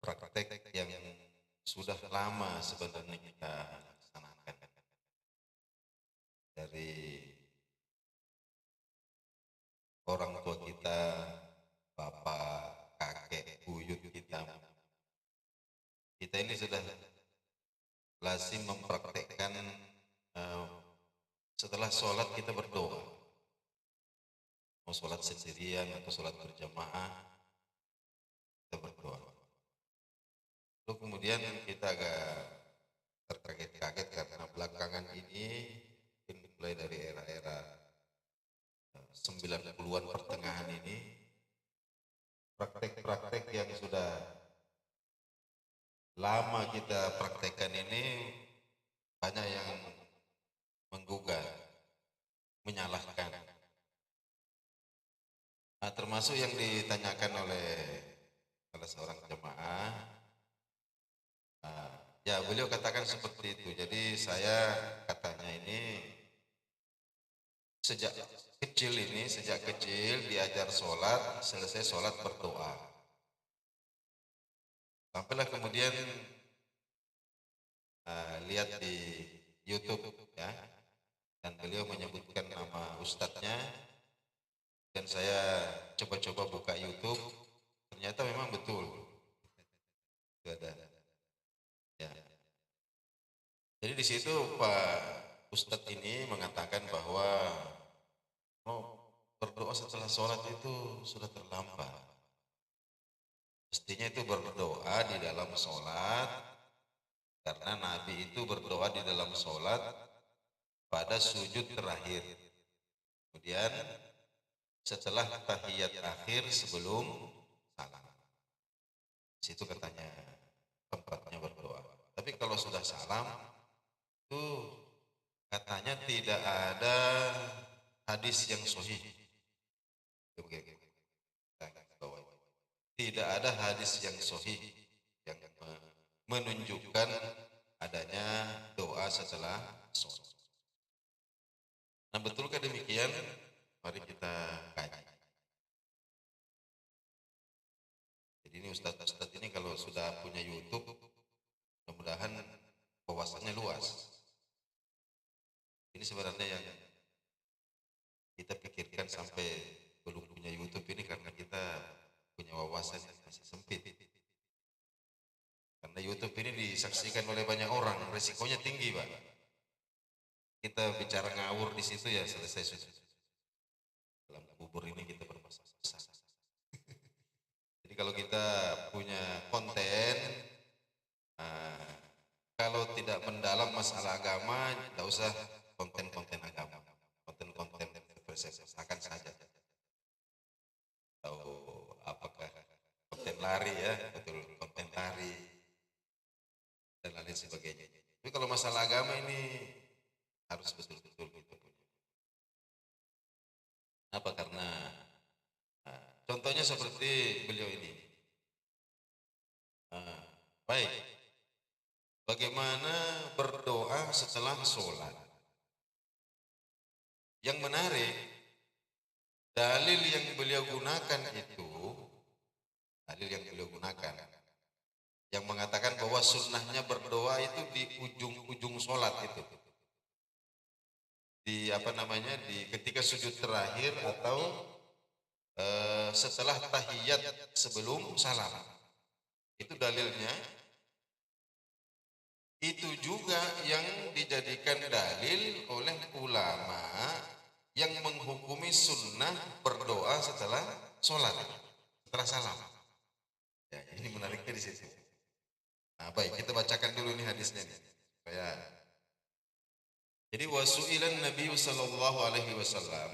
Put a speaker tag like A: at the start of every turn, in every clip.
A: praktek yang sudah lama sebenarnya kita laksanakan dari orang tua kita, bapak, kakek, buyut kita. Kita ini sudah lazim mempraktekkan eh, setelah sholat kita berdoa. Mau sholat sendirian atau sholat berjamaah, kita berdoa. Lalu kemudian kita agak terkaget-kaget karena belakangan ini mulai dari era-era 90-an pertengahan ini praktek-praktek yang sudah lama kita praktekkan ini banyak yang menggugat, menyalahkan. Nah, termasuk yang ditanyakan oleh salah seorang jemaah, ya beliau katakan seperti itu. Jadi saya katanya ini sejak kecil diajar sholat, selesai sholat berdoa. Sampailah kemudian lihat di YouTube ya, dan beliau menyebutkan nama ustadznya, dan saya coba-coba buka YouTube, ternyata memang betul itu ada. Ya. Jadi di situ Pak Ustadz ini mengatakan bahwa berdoa setelah sholat itu sudah terlambat. Mestinya itu berdoa di dalam sholat, karena Nabi itu berdoa di dalam sholat pada sujud terakhir. Kemudian setelah tahiyat akhir sebelum salam. Situ katanya tempatnya berdoa. Tapi kalau sudah salam, itu katanya tidak ada hadis yang sahih. Tidak ada hadis yang sahih yang menunjukkan adanya doa setelah sholat. Nah, betulkah demikian? Mari kita kaji. Jadi ini ustadz-ustadz ini kalau sudah punya YouTube, mudah-mudahan wawasannya luas. Ini sebenarnya yang kita pikirkan sampai belum punya YouTube ini karena kita punya wawasan yang masih sempit. Karena YouTube ini disaksikan oleh banyak orang, resikonya tinggi, Pak. Kita bicara ngawur di situ ya selesai sudah. Dalam kubur ini kita bermasalah. Jadi kalau kita punya konten, kalau tidak mendalam masalah agama, tidak usah konten-konten agama, konten-konten akan saja. Tahu apakah konten lari ya, betul konten lari dan lain sebagainya. Tapi kalau masalah agama ini harus betul-betul kita punya. Apa? Karena contohnya seperti beliau ini. Baik, bagaimana berdoa setelah sholat? Yang menarik, dalil yang beliau gunakan itu, yang mengatakan bahwa sunnahnya berdoa itu di ujung-ujung sholat itu. Di ketika sujud terakhir atau setelah tahiyat sebelum salam. Itu dalilnya. Itu juga yang dijadikan dalil oleh ulama yang menghukumi sunnah berdoa setelah sholat, setelah salam. Ya, ini menariknya di situ. Nah, baik, kita bacakan dulu nih hadisnya nih. Jadi wasu'ilan Nabi sallallahu alaihi wasallam,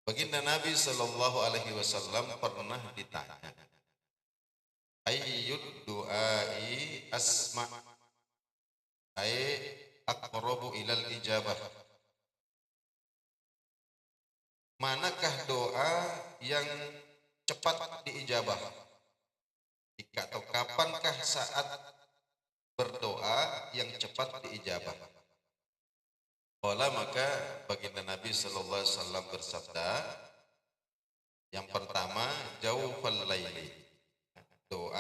A: baginda Nabi sallallahu alaihi wasallam pernah ditanya, ayyud du'ai asma' ay aqrabu ilal ijabah. Manakah doa yang cepat diijabah? Atau kapankah saat berdoa yang cepat diijabah? Qala, maka baginda Nabi sallallahu alaihi wasallam bersabda, yang pertama, jaufal laili, doa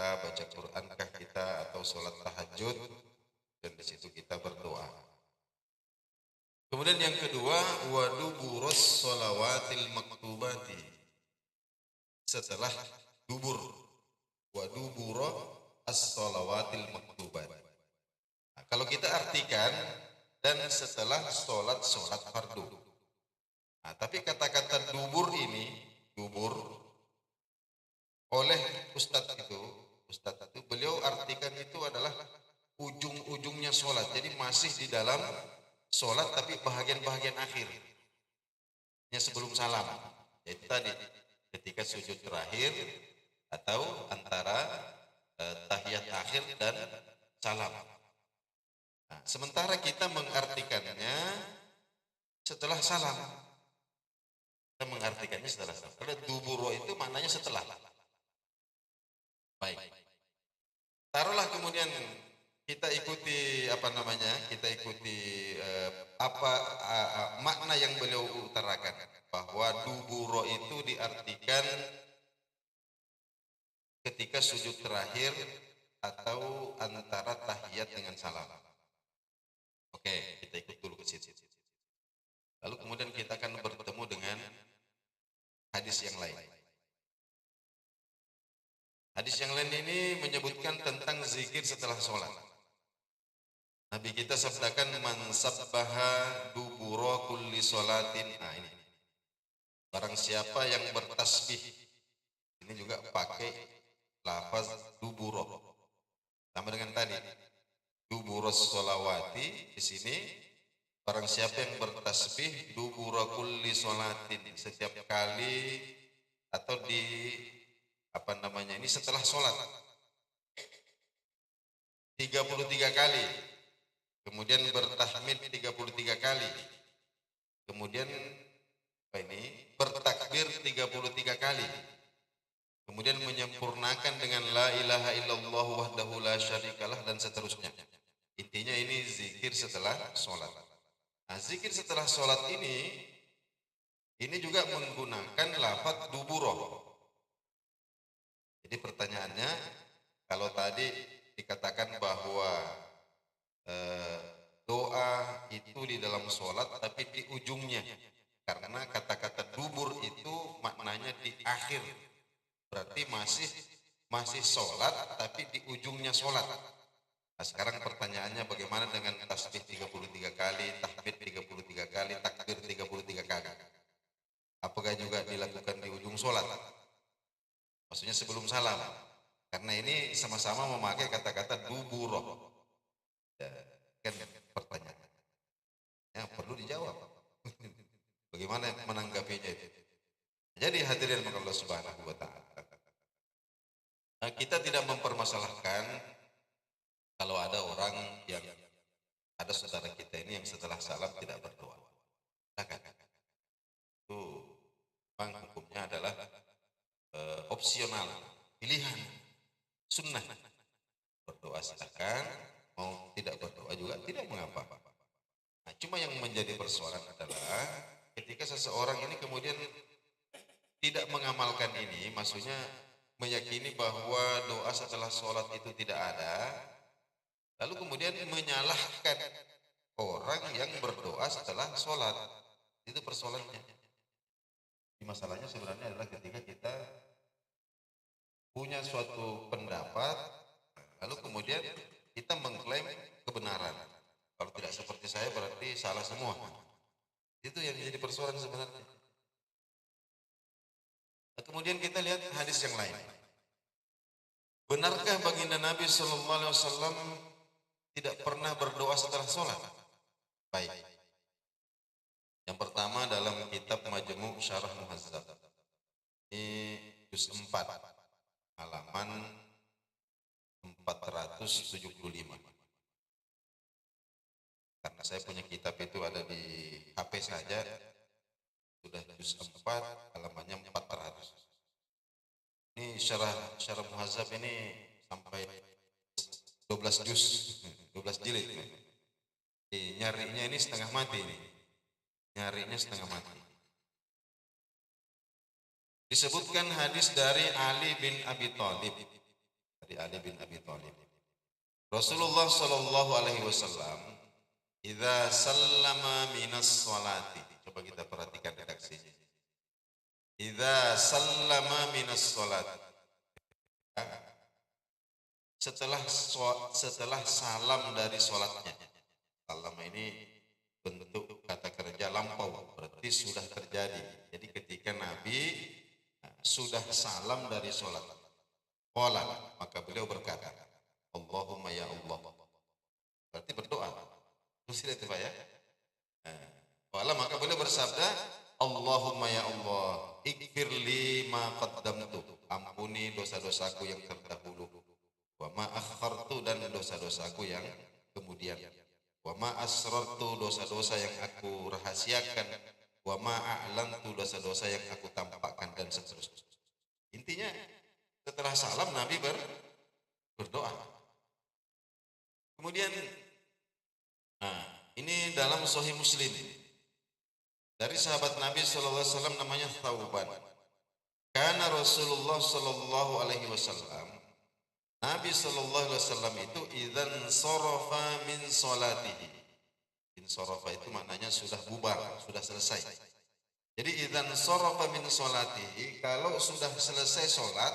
A: kita, baca Qurankah kita, atau sholat tahajud, dan di situ kita berdoa. Kemudian yang kedua, waduburos sholawatil maktubati, setelah dubur, waduburo as-sholawatil maktubat. Nah, kalau kita artikan dan setelah sholat fardu. Nah, tapi kata-kata dubur ini, dubur oleh Ustadz itu beliau artikan itu adalah ujung-ujungnya sholat. Jadi masih di dalam sholat tapi bahagian-bahagian akhirnya sebelum salam. Yaitu tadi ketika sujud terakhir atau antara tahiyat akhir dan salam. Nah, sementara kita mengartikannya setelah salam. Kita mengartikannya setelah salam. Karena duburo itu maknanya setelah. Baik. Taruhlah kemudian kita ikuti kita ikuti makna yang beliau utarakan, bahwa duburo itu diartikan ketika sujud terakhir atau antara tahiyat dengan salam. Oke, kita ikut dulu ke situ. Lalu kemudian kita akan bertemu dengan hadis yang lain. Hadis yang lain ini menyebutkan tentang zikir setelah sholat. Nabi kita sabdakan, man sabbaha dubura kulli sholatin. Nah ini, barang siapa yang bertasbih, ini juga pakai lafaz duburo, sama dengan tadi duburos sholawati. Di sini barang siapa yang bertasbih dubura kulli sholatin, setiap kali atau di ini setelah sholat 33 kali, kemudian bertahmid 33 kali, kemudian bertakbir 33 kali, kemudian menyempurnakan dengan la ilaha illallah wahdahu la syarikalah, dan seterusnya. Intinya ini zikir setelah sholat. Nah, zikir setelah sholat ini juga menggunakan lafaz duburo. Jadi pertanyaannya, kalau tadi dikatakan bahwa doa itu di dalam sholat tapi di ujungnya, karena kata-kata dubur itu maknanya di akhir, berarti masih sholat tapi di ujungnya sholat. Nah, sekarang pertanyaannya, bagaimana dengan tasbih 33 kali, tahmid 33 kali, takbir 33 kali? Apakah juga dilakukan di ujung sholat? Maksudnya sebelum salam, karena ini sama-sama memakai kata-kata duburo. Ya, kan pertanyaan yang perlu dijawab. Bagaimana menanggapinya itu? Jadi hadirin Allah Subhanahu wa Ta'ala, nah, kita tidak mempermasalahkan kalau ada orang yang ada saudara kita ini yang setelah salam tidak berdoa. Itu memang hukumnya adalah opsional, pilihan, sunnah. Berdoa silakan, mau tidak berdoa juga tidak mengapa. Nah, cuma yang menjadi persoalan adalah ketika seseorang ini kemudian tidak mengamalkan ini, maksudnya meyakini bahwa doa setelah sholat itu tidak ada, lalu kemudian menyalahkan orang yang berdoa setelah sholat. Itu persoalannya. Masalahnya sebenarnya adalah ketika kita punya suatu pendapat, lalu kemudian kita mengklaim kebenaran. Kalau tidak seperti saya berarti salah semua. Itu yang menjadi persoalan sebenarnya. Nah, kemudian kita lihat hadis yang lain. Benarkah baginda Nabi SAW tidak pernah berdoa setelah sholat? Baik. Yang pertama dalam kitab Majmu' Syarah Muhazzab. Ini juz 4. Halaman 475. Karena saya punya kitab itu ada di HP saja, sudah juz 4, halamannya 400. Ini syarah muhazzab ini sampai 12 juz, 12 jilid. Nyarinya ini setengah mati ini. Nyarinya setengah mati. Disebutkan hadis dari Ali bin Abi Thalib. dari Ali bin Abi Thalib. Rasulullah Shallallahu Alaihi Wasallam, idza sallama minas sholati. Coba kita perhatikan redaksinya. Idza sallama minas sholati. Setelah salam dari sholatnya. Salam ini bentuk kata kerja lampau, berarti sudah terjadi. Jadi ketika Nabi sudah salam dari sholat, qala, maka beliau berkata, Allahumma ya Allah. Berarti berdoa. Terus itu Pak ya. Qala, maka beliau bersabda, Allahumma ya Allah, ighfirli ma qaddamtu. Ampuni dosa-dosaku yang terdahulu. Wa ma akhartu, dan dosa-dosaku yang kemudian. Wa ma asrartu, dosa-dosa yang aku rahasiakan. Wa ma a'lantu, dosa-dosa yang aku tampakkan, dan seterusnya. Intinya setelah salam Nabi berdoa. Kemudian ini dalam Sahih Muslim dari sahabat Nabi sallallahu alaihi wasallam namanya Thauban. Karena Rasulullah sallallahu alaihi wasallam, Nabi sallallahu alaihi wasallam itu idzan sarafa min salatihi. Insarafa itu maknanya sudah bubar, sudah selesai. Jadi idzan sarafa min salatihi, kalau sudah selesai salat,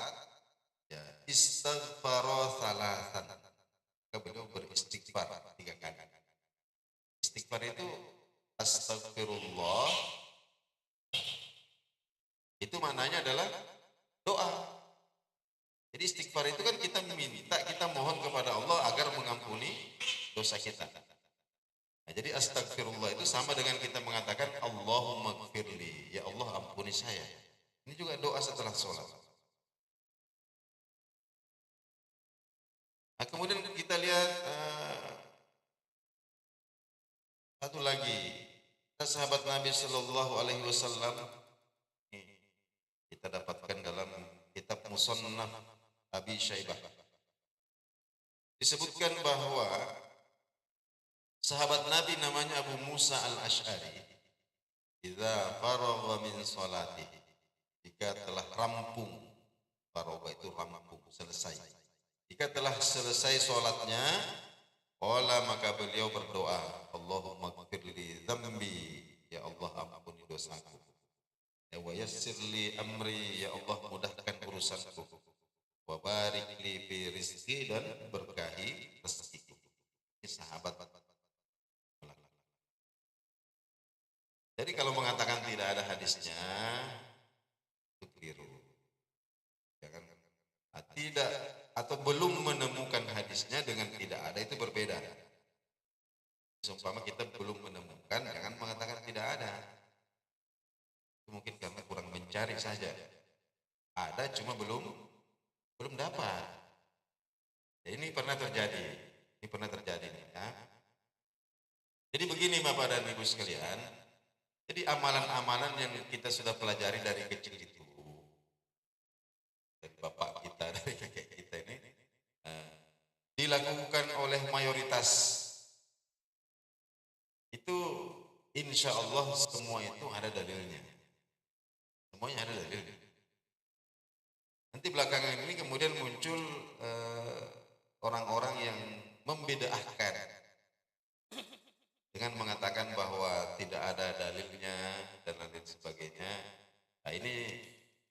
A: ya istighfara thalathan. Beliau beristighfar 3 kali. Istighfar itu astagfirullah, itu maknanya adalah doa. Jadi istighfar itu kan kita minta, kita mohon kepada Allah agar mengampuni dosa kita. Nah, jadi astagfirullah itu sama dengan kita mengatakan Allahumma gfirli, ya Allah ampuni saya. Ini juga doa setelah sholat. Nah, kemudian kita lihat satu lagi, sahabat Nabi Shallallahu Alaihi Wasallam kita dapatkan dalam kitab Musannaf Abi Syaibah. Disebutkan bahwa sahabat Nabi namanya Abu Musa al-Ash'ari, idza faragha min salatihi, jika telah rampung, faragha itu rampung, selesai. Jika telah selesai sholatnya, qala, maka beliau berdoa, Allahumma gfirli dzambi, ya Allah ampuni dosaku. Wa yassir li amri, ya Allah mudahkan urusanku. Wa barik li fi rizqi, dan berkahi rezekiku. Ini sahabat. Jadi kalau mengatakan tidak ada hadisnya, itu keliru. Jangan tidak atau belum menemukan hadisnya dengan tidak ada itu berbeda. Seumpama kita belum menemukan, jangan mengatakan tidak ada. Mungkin karena kurang mencari saja. Ada cuma belum dapat. Ya, ini pernah terjadi. Ya. Jadi begini Bapak dan Ibu sekalian. Jadi amalan-amalan yang kita sudah pelajari dari kecil itu, dari bapak kita, dari kakek kita ini, dilakukan oleh mayoritas. Itu insya Allah semua itu ada dalilnya. Semuanya ada dalilnya. Nanti belakangan ini kemudian muncul orang-orang yang membid'ahkan dengan mengatakan bahwa tidak ada dalilnya dan lain sebagainya. Nah ini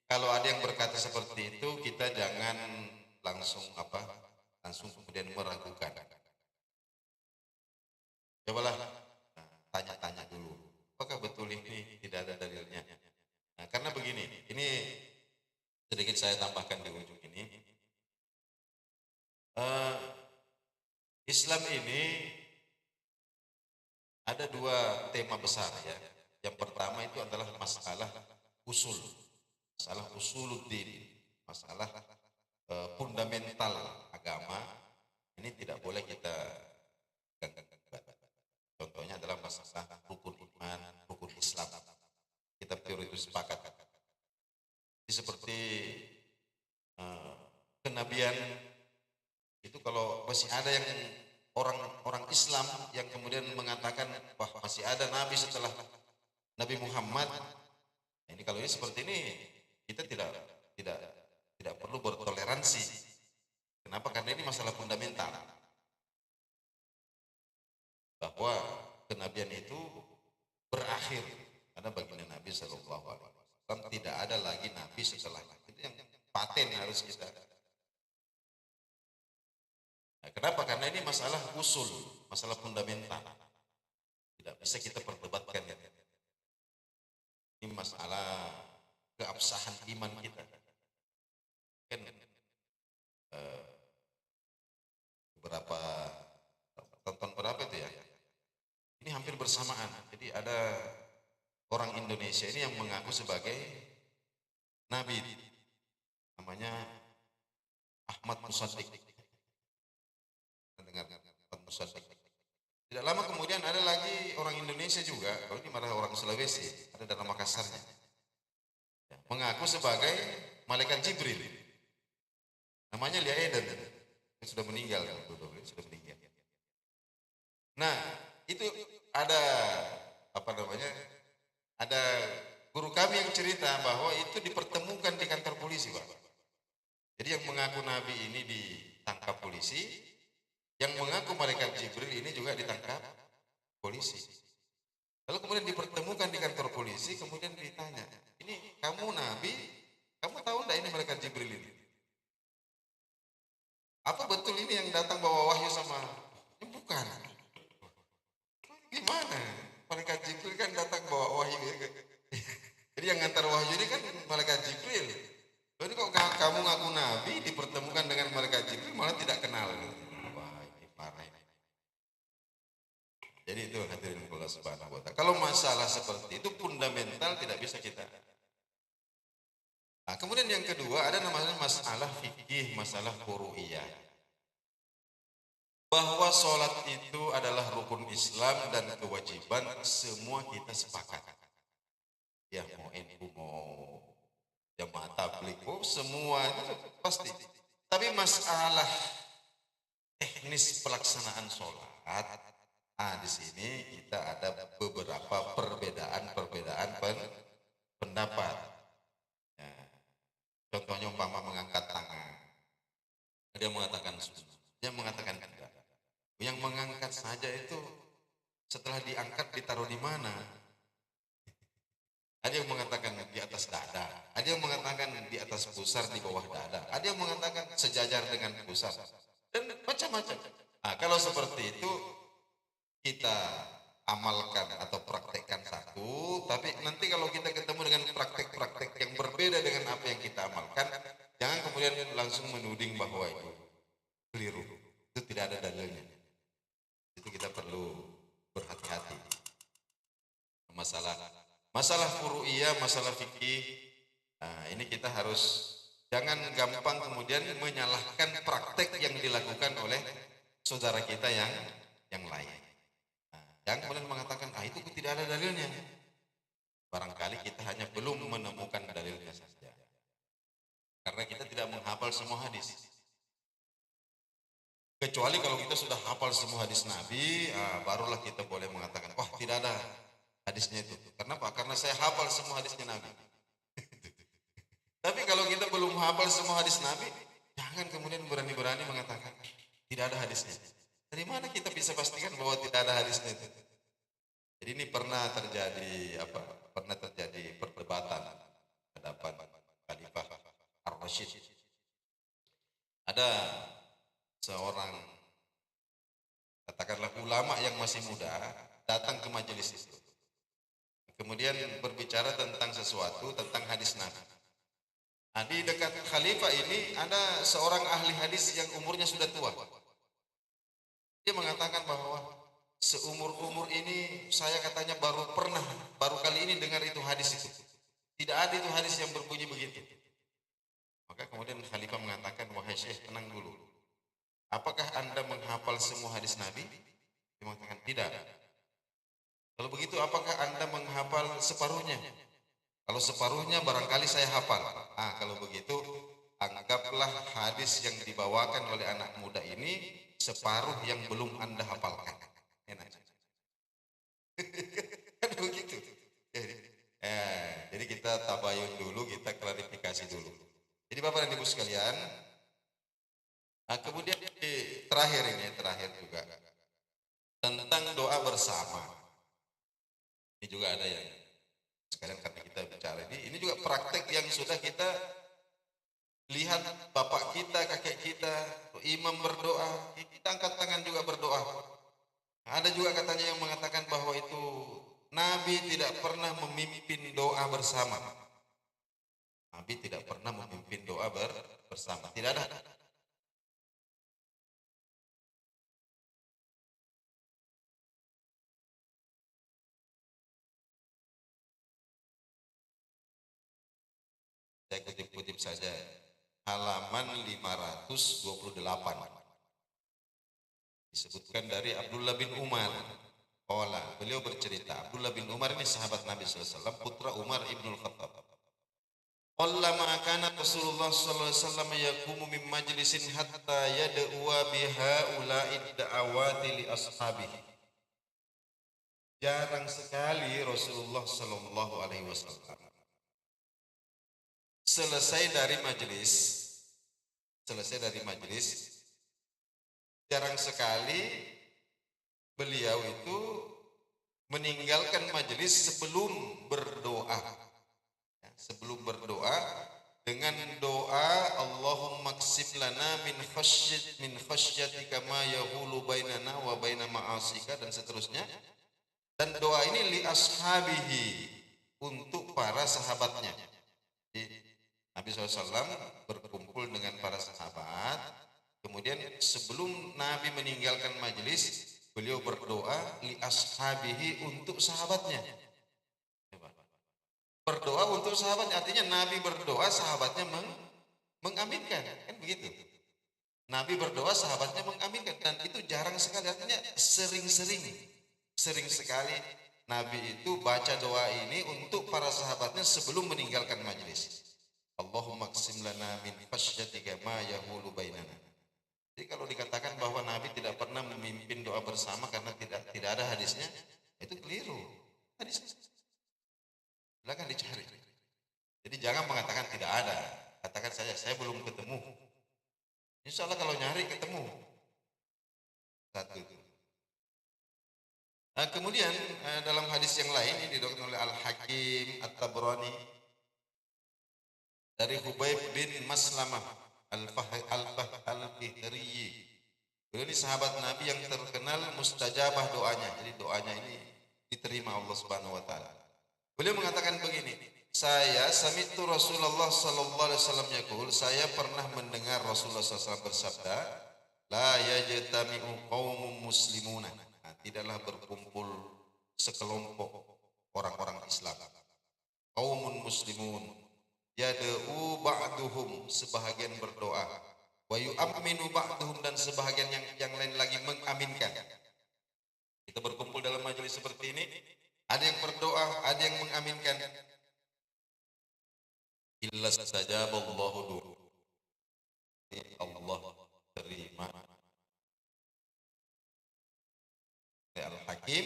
A: kalau ada yang berkata seperti itu, kita jangan langsung kemudian meragukan. Cobalah tanya-tanya dulu, apakah betul ini tidak ada dalilnya? Nah, karena begini, ini sedikit saya tambahkan di ujung ini. Islam ini ada 2 tema besar ya. Yang pertama itu adalah masalah usul, masalah usuluddin, masalah fundamental agama. Ini tidak boleh kita ganggu. Contohnya adalah masalah rukun iman, rukun Islam. Kita teori itu sepakat. Seperti kenabian itu, kalau masih ada yang orang Islam yang kemudian mengatakan bahwa masih ada nabi setelah Nabi Muhammad. Nah, ini kalau ini seperti ini, kita tidak perlu bertoleransi. Kenapa? Karena ini masalah fundamental. Bahwa kenabian itu berakhir. Karena baginda Nabi Shallallahu Alaihi Wasallam tidak ada lagi Nabi setelahnya. Itu yang paten harus kita. Nah, kenapa? Karena ini masalah usul, masalah fundamental. Tidak bisa kita perdebatkan. Ini masalah keabsahan iman kita. Kan beberapa tonton berapa itu ya? Ini hampir bersamaan. Jadi ada orang Indonesia ini yang mengaku sebagai nabi, namanya Ahmad Musaddiq. Dengar Ahmad Musaddiq. Tidak lama kemudian ada lagi orang Indonesia juga, kalau ini malah orang Sulawesi, ada dalam Makassarnya, mengaku sebagai malaikat Jibril. Namanya Lia Eden, yang sudah meninggal, sudah meninggal. Nah, itu ada apa namanya? Ada guru kami yang cerita bahwa itu dipertemukan di kantor polisi, Pak. Jadi yang mengaku nabi ini ditangkap polisi, yang mengaku malaikat Jibril ini juga ditangkap polisi. Lalu kemudian dipertemukan di kantor polisi, kemudian ditanya, ini kamu nabi, kamu tahu enggak ini malaikat Jibril ini? Apa betul ini yang datang bawa wahyu sama? Ini bukan. Gimana? Malaikat Jibril kan datang bawa wahyu. Jadi yang ngantar wahyu ini kan malaikat Jibril. Jadi kok kamu ngaku nabi dipertemukan dengan malaikat Jibril malah tidak kenal. Wah, ini parah ini. Jadi itu hadirin Allah Subhanahu wa Ta'ala. Kalau masalah seperti itu fundamental tidak bisa kita. Nah, kemudian yang kedua ada namanya masalah fikih, masalah furu'iyah. Bahwa sholat itu adalah rukun Islam dan kewajiban semua kita sepakat. Ya mau NU mau jamaah tabligh, semua itu pasti. Tapi masalah teknis pelaksanaan sholat, di sini kita ada beberapa perbedaan pendapat. Ya, contohnya umpama mengangkat tangan, dia mengatakan sunnah, dia mengatakan tidak. Yang mengangkat saja itu setelah diangkat ditaruh di mana? Ada yang mengatakan di atas dada, ada yang mengatakan di atas pusar, di bawah dada, ada yang mengatakan sejajar dengan pusar, dan macam-macam. Nah, kalau seperti itu kita amalkan atau praktekkan satu, tapi nanti kalau kita ketemu dengan praktek-praktek yang berbeda dengan apa yang kita amalkan, jangan kemudian langsung menuding bahwa itu keliru, itu tidak ada dalilnya. Itu kita perlu berhati-hati. Masalah furu'iyah, masalah fikih, nah, ini kita harus jangan gampang kemudian menyalahkan praktek yang dilakukan oleh saudara kita yang lain. Nah, jangan kemudian mengatakan, itu tidak ada dalilnya. Barangkali kita hanya belum menemukan dalilnya saja. Karena kita tidak menghafal semua hadis. Kecuali kalau kita sudah hafal semua hadis Nabi, barulah kita boleh mengatakan, tidak ada hadisnya itu. Kenapa? Karena saya hafal semua hadisnya Nabi. Tapi kalau kita belum hafal semua hadis Nabi, jangan kemudian berani-berani mengatakan tidak ada hadisnya. Dari mana kita bisa pastikan bahwa tidak ada hadisnya itu? Jadi ini pernah terjadi perdebatan hadapan Khalifah Ar-Rasyid. Ada seorang katakanlah ulama yang masih muda datang ke majelis itu. Kemudian berbicara tentang sesuatu, tentang hadis Nabi. Nah, di dekat khalifah ini ada seorang ahli hadis yang umurnya sudah tua. Dia mengatakan bahwa seumur-umur ini saya katanya baru kali ini dengar itu hadis itu. Tidak ada itu hadis yang berbunyi begitu. Maka kemudian khalifah mengatakan, wahai syekh, tenang dulu. Apakah Anda menghafal semua hadis Nabi? Dia mengatakan tidak. Kalau begitu apakah Anda menghafal separuhnya? Kalau separuhnya barangkali saya hafal. Kalau begitu anggaplah hadis yang dibawakan oleh anak muda ini separuh yang belum Anda hafalkan. Enak. Kan begitu. Jadi kita tabayun dulu, kita klarifikasi dulu. Jadi Bapak dan Ibu sekalian, terakhir juga tentang doa bersama. Ini juga ada yang sekalian karena kita bicara ini juga praktek yang sudah kita lihat bapak kita, kakek kita, imam berdoa, kita angkat tangan juga berdoa. Ada juga katanya yang mengatakan bahwa itu Nabi tidak pernah memimpin doa bersama. Nabi tidak pernah memimpin doa bersama. Tidak ada. Saya kutip-kutip saja. Halaman 528. Disebutkan dari Abdullah bin Umar. Beliau bercerita, Abdullah bin Umar ini sahabat Nabi SAW, putra Umar ibnul Khattab. Qallama kana Rasulullah sallallahu alaihi wasallam yaqumu min majlisin hatta yad'uwa bihaula'id da'awati li ashabihi. Jarang sekali Rasulullah sallallahu alaihi wasallam selesai dari majelis, jarang sekali beliau itu meninggalkan majelis sebelum berdoa. Sebelum berdoa dengan doa Allahumma qsim lana min khasyatika ma yahulu bainana wa baina ma'asika dan seterusnya. Dan doa ini li ashabihi, untuk para sahabatnya. Jadi, Nabi SAW berkumpul dengan para sahabat, kemudian sebelum Nabi meninggalkan majelis, beliau berdoa li ashabihi, untuk sahabatnya. Berdoa untuk sahabatnya, artinya Nabi berdoa, sahabatnya mengaminkan, kan begitu. Nabi berdoa, sahabatnya mengaminkan, dan itu jarang sekali, artinya sering sekali Nabi itu baca doa ini untuk para sahabatnya sebelum meninggalkan majelis. Allahumma qsim lana min khasyatika ma yahulu bainana. Jadi kalau dikatakan bahwa Nabi tidak pernah memimpin doa bersama karena tidak ada hadisnya, itu keliru. Hadisnya silakan dicari. Jadi jangan mengatakan tidak ada. Katakan saja saya belum ketemu. Insya Allah kalau nyari ketemu. Satu itu. Kemudian dalam hadis yang lain ini didokter oleh Al-Hakim At-Tabrani dari Hubayb bin Maslamah Al-Fihriyi. Beliau ini sahabat Nabi yang terkenal mustajabah doanya. Jadi doanya ini diterima Allah Subhanahu wa taala. Beliau mengatakan begini, saya sami'tu Rasulullah sallallahu alaihi wasallam yaqul, saya pernah mendengar Rasulullah SAW bersabda, la yajtami'u qaumun muslimuna. Tidaklah berkumpul sekelompok orang-orang Islam. Qaumun muslimun yad'u ba'duhum, sebahagian berdoa, wa yu'minu ba'duhum, dan sebahagian yang lain lagi mengaminkan. Kita berkumpul dalam majelis seperti ini, ada yang berdoa, ada yang mengaminkan. Illa stajaballahu du'a. Allah terima. Al-Hakim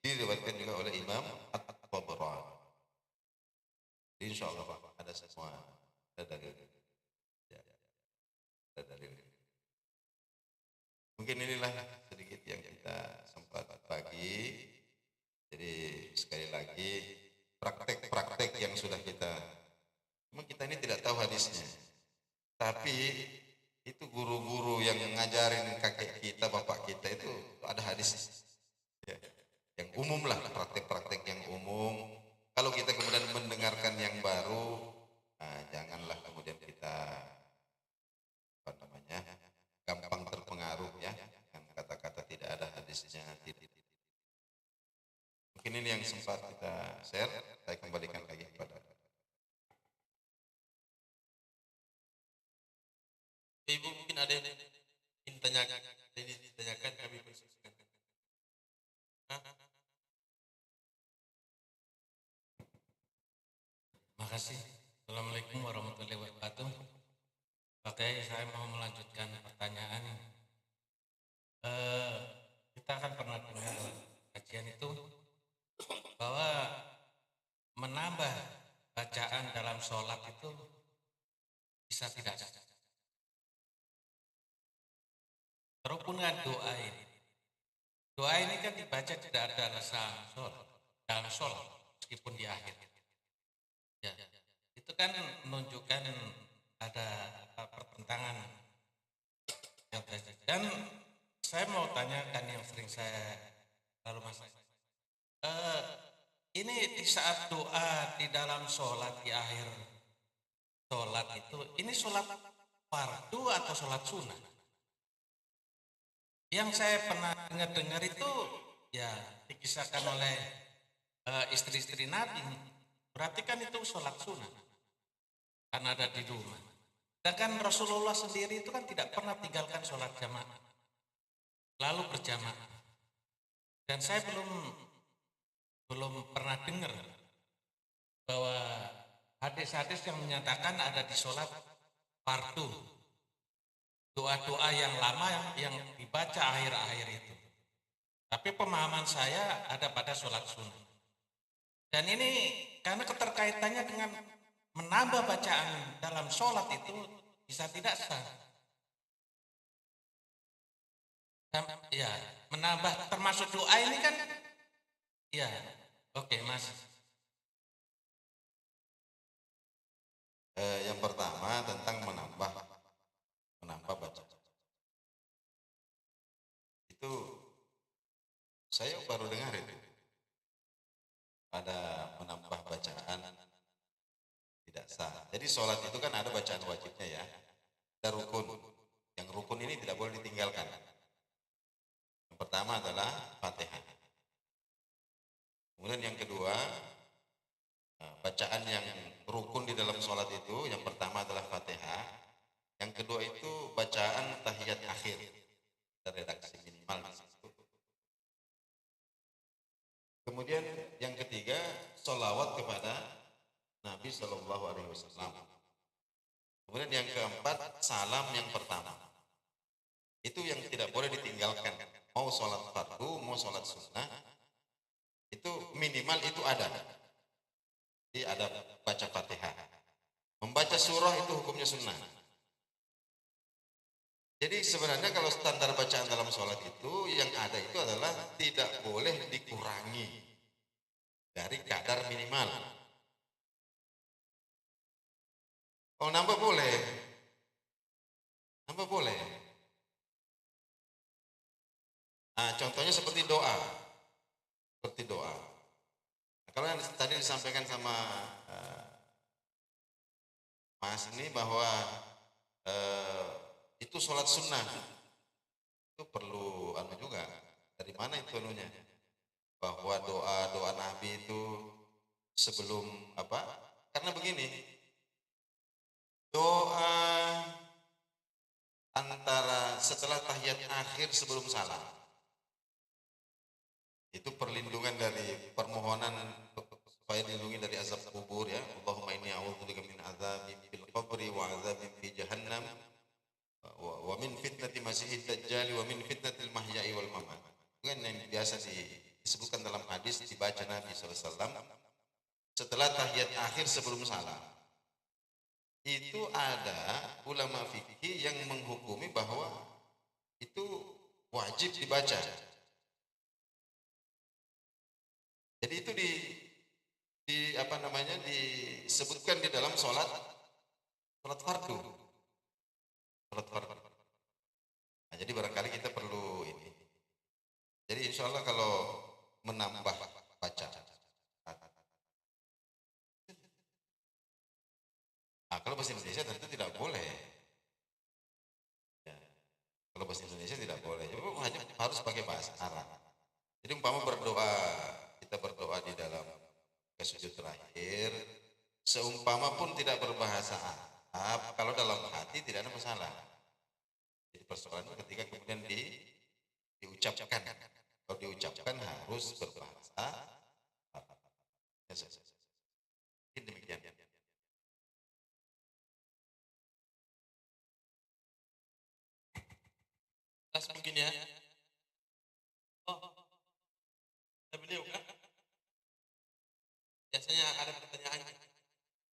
A: diriwayatkan juga oleh Imam At-Tabrani. Insyaallah Pak, ada semua, ada dalil. Ya, ada dalil. Mungkin inilah sedikit yang kita sempat bagi. Jadi sekali lagi praktek-praktek yang sudah memang kita ini tidak tahu hadisnya, tapi itu guru-guru yang ngajarin kakek kita, bapak kita itu ada hadis ya, yang umum lah, praktek-praktek yang umum. Kalau kita kemudian mendengarkan yang baru, janganlah kemudian kita gampang terpengaruh ya dengan kata-kata tidak ada hadisnya. Mungkin ini yang sempat kita share, saya kembalikan lagi kepada
B: Ibu. Mungkin ada yang ditanyakan, kami persilakan. Makasih. Assalamualaikum warahmatullahi wabarakatuh. Oke, saya mau melanjutkan pertanyaan. Kita kan pernah dengar kajian itu bahwa menambah bacaan dalam sholat itu bisa tidak? kerukunan doa ini. Doa ini kan dibaca tidak ada dalam sholat, meskipun di akhir. Ya, itu kan menunjukkan ada pertentangan yang terjadi. Dan saya mau tanyakan yang sering saya lalu masalah. Ini di saat doa di dalam sholat di akhir sholat itu, ini sholat fardu atau sholat sunnah? Yang saya pernah dengar itu ya dikisahkan oleh istri-istri Nabi, berarti kan itu sholat sunnah karena ada di rumah. Sedangkan Rasulullah sendiri itu kan tidak pernah tinggalkan sholat jamaah, lalu berjamaah. Dan saya belum pernah dengar bahwa hadis-hadis yang menyatakan ada di sholat fardu, doa-doa yang lama yang dibaca akhir-akhir itu. Tapi pemahaman saya ada pada sholat sunnah. Dan ini karena keterkaitannya dengan menambah bacaan dalam sholat itu bisa tidak sah. Dan, ya, menambah termasuk doa ini kan, ya, oke Mas.
A: Yang pertama tentang menambah bacaan. Itu saya baru dengar itu. Ada menambah bacaan tidak sah. Jadi sholat itu kan ada bacaan wajibnya ya. Ada rukun. Yang rukun ini tidak boleh ditinggalkan. Yang pertama adalah Fatihah. Kemudian yang kedua, bacaan yang rukun di dalam sholat itu, yang pertama adalah Fatihah. Yang kedua itu bacaan tahiyat akhir. Ada redaksi minimal di situ. Kemudian yang ketiga, sholawat kepada Nabi Shallallahu Alaihi Wasallam. Kemudian yang keempat, salam yang pertama. Itu yang tidak boleh ditinggalkan. Mau sholat fardu, mau sholat sunnah, itu minimal itu ada. Jadi ada baca Fatihah. Membaca surah itu hukumnya sunnah. Jadi sebenarnya kalau standar bacaan dalam sholat itu yang ada itu adalah tidak boleh dikurangi dari kadar minimal. Kalau nambah boleh, nambah boleh. Nah, contohnya seperti doa, Nah, kalau yang tadi disampaikan sama Mas ini bahwa itu sholat sunnah, itu perlu juga. Dari mana itu anunya? Bahwa doa Nabi itu sebelum apa? Karena begini, doa antara setelah tahiyat akhir sebelum salam itu perlindungan dari permohonan supaya dilindungi dari azab kubur ya. Allahumma inni a'udzubika min azabi fil qabri wa azabin fi jahannam wa min fitnati masiihid dajjal wa min fitnatil mahya'i wal mamat. Itu kan yang biasa disebutkan dalam hadis dibaca Nabi SAW setelah tahiyat akhir sebelum salam. Itu ada ulama fikih yang menghukumi bahwa itu wajib dibaca. Jadi itu disebutkan di dalam sholat fardu. Nah, jadi barangkali kita perlu ini. Jadi insya Allah kalau menambah baca. Nah, kalau bahasa Indonesia tentu tidak boleh. Ya, kalau bahasa Indonesia tidak boleh. Jadi hanya harus pakai bahasa Arab. Jadi umpama kita berdoa di dalam sujud terakhir, seumpama pun tidak berbahasa Arab, kalau dalam hati tidak ada masalah. Jadi persoalannya ketika kemudian diucapkan. Kalau diucapkan harus berbahasa Arab. Mungkin demikian.
C: Tas mungkin ya. Oh, ada beliau kan? Biasanya ada pertanyaan.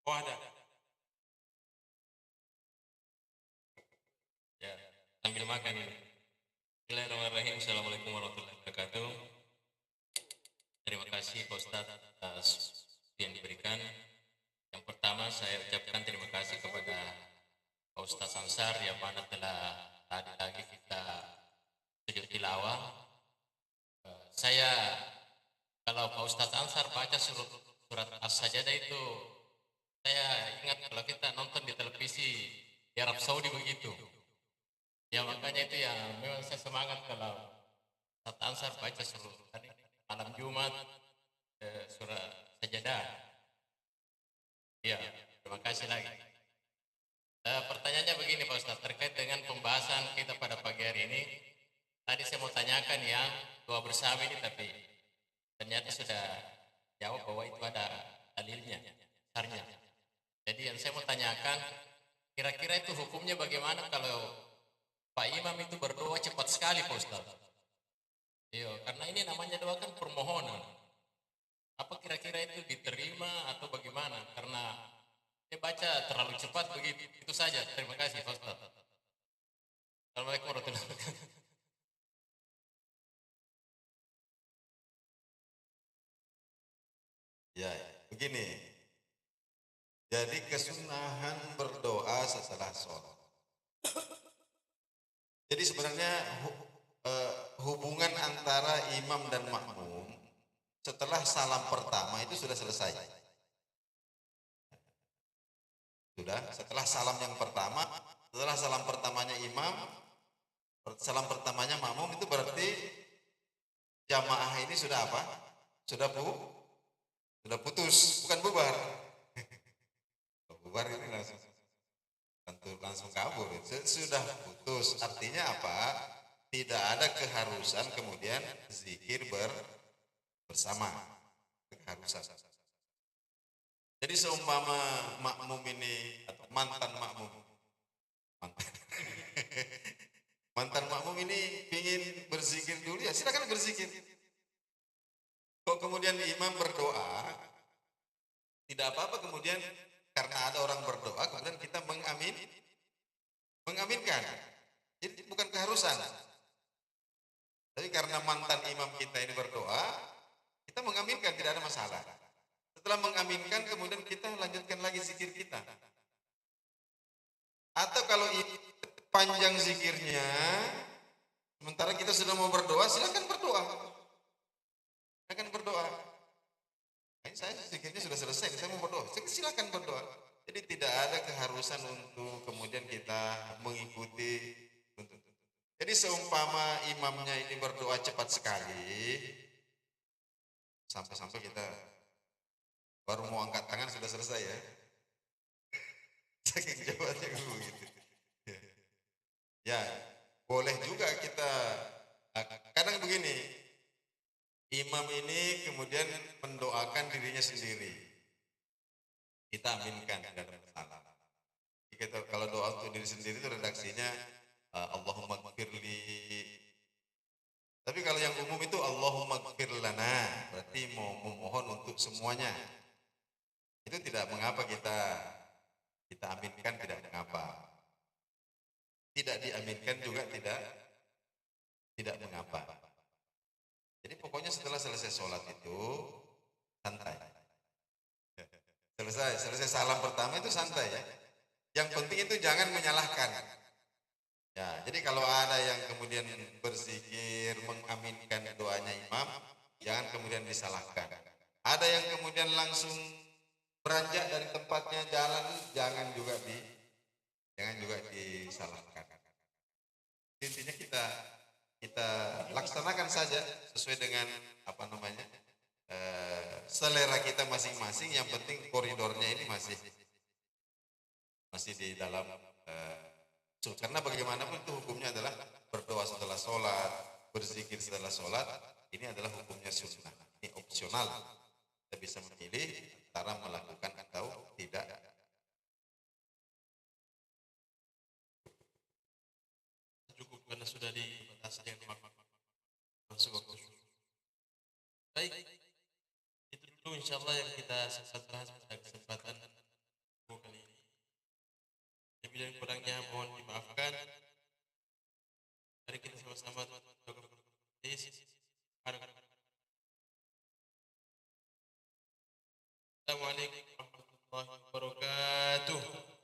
C: Oh ada. Ya, sambil makan ini. Bismillahirrahmanirrahim. Assalamualaikum warahmatullahi wabarakatuh. Terima kasih Pak Ustadz atas yang diberikan. Yang pertama saya ucapkan terima kasih kepada Pak Ustadz Ansar yang mana telah tadi lagi kita sujud tilawah. Saya kalau Pak Ustadz Ansar baca surat As-Sajdah itu saya ingat kalau kita nonton di televisi di Arab Saudi begitu. Ya makanya itu yang memang saya semangat kalau Ustadz Ansar baca surat tadi malam Jumat surat Sajadah. Ya, terima kasih lagi. Pertanyaannya begini Pak Ustadz, terkait dengan pembahasan kita pada pagi hari ini. Tadi saya mau tanyakan yang doa bersama ini, tapi ternyata sudah jawab bahwa itu ada dalilnya, dasarnya. Jadi yang saya mau tanyakan, kira-kira itu hukumnya bagaimana kalau Pak Imam itu berdoa cepat sekali Pak Ustadz? Iya, karena ini namanya doa kan permohonan. Apa kira-kira itu diterima atau bagaimana? Karena dia baca terlalu cepat begitu. Itu saja. Terima kasih Pak Ustadz. Assalamualaikum warahmatullahi wabarakatuh.
A: Ya, begini. Jadi kesunahan berdoa setelah sholat. Jadi sebenarnya hubungan antara imam dan makmum setelah salam pertama itu sudah selesai. Sudah, setelah salam yang pertama, setelah salam pertamanya imam, salam pertamanya makmum, itu berarti jamaah ini sudah apa? Sudah putus, bukan bubar. Bubar ini langsung kabur. Sudah putus. Artinya apa? Tidak ada keharusan kemudian zikir bersama. Keharusan. Jadi seumpama makmum ini atau mantan makmum, mantan makmum ini ingin berzikir dulu, ya silakan berzikir. Kok kemudian imam berdoa, tidak apa-apa kemudian karena ada orang berdoa kemudian kita mengaminkan. Jadi bukan keharusan. Tapi karena mantan imam kita ini berdoa, kita mengaminkan, tidak ada masalah. Setelah mengaminkan kemudian kita lanjutkan lagi zikir kita. Atau kalau panjang zikirnya, sementara kita sudah mau berdoa, silakan berdoa. Silakan berdoa. Saya zikirnya sudah selesai, saya mau berdoa. Silakan berdoa. Jadi tidak ada keharusan untuk kemudian kita mengikuti. Jadi seumpama imamnya ini berdoa cepat sekali, sampai-sampai kita baru mau angkat tangan sudah selesai ya. Saking jawabannya begitu. Ya, boleh juga kita kadang begini. Imam ini kemudian mendoakan dirinya sendiri. Kita aminkan, tidak ada masalah. Kita, kalau doa untuk diri sendiri itu redaksinya Allahumma gfirli. Tapi kalau yang umum itu Allahumma gfir lana, berarti mau memohon untuk semuanya. Itu tidak mengapa kita aminkan, tidak mengapa. Tidak diaminkan juga tidak mengapa. Jadi pokoknya setelah selesai sholat itu santai. Selesai salam pertama itu santai ya. Yang penting itu jangan menyalahkan. Ya, jadi kalau ada yang kemudian berzikir mengaminkan doanya imam, jangan kemudian disalahkan. Ada yang kemudian langsung beranjak dari tempatnya jalan, jangan juga disalahkan. Intinya kita laksanakan saja sesuai dengan selera kita masing-masing. Yang penting koridornya ini masih di dalam karena bagaimanapun itu hukumnya adalah berdoa setelah sholat, berzikir setelah sholat. Ini adalah hukumnya sunnah, ini opsional. Kita bisa memilih antara melakukan atau tidak.
C: Cukup karena sudah dibatasi dengan masuk waktu. Baik, itu dulu insyaallah yang kita sempat bahas pada kesempatan kali ini. Bila kurangnya mohon dimaafkan. Mari kita sama-sama
D: Assalamualaikum warahmatullahi wabarakatuh.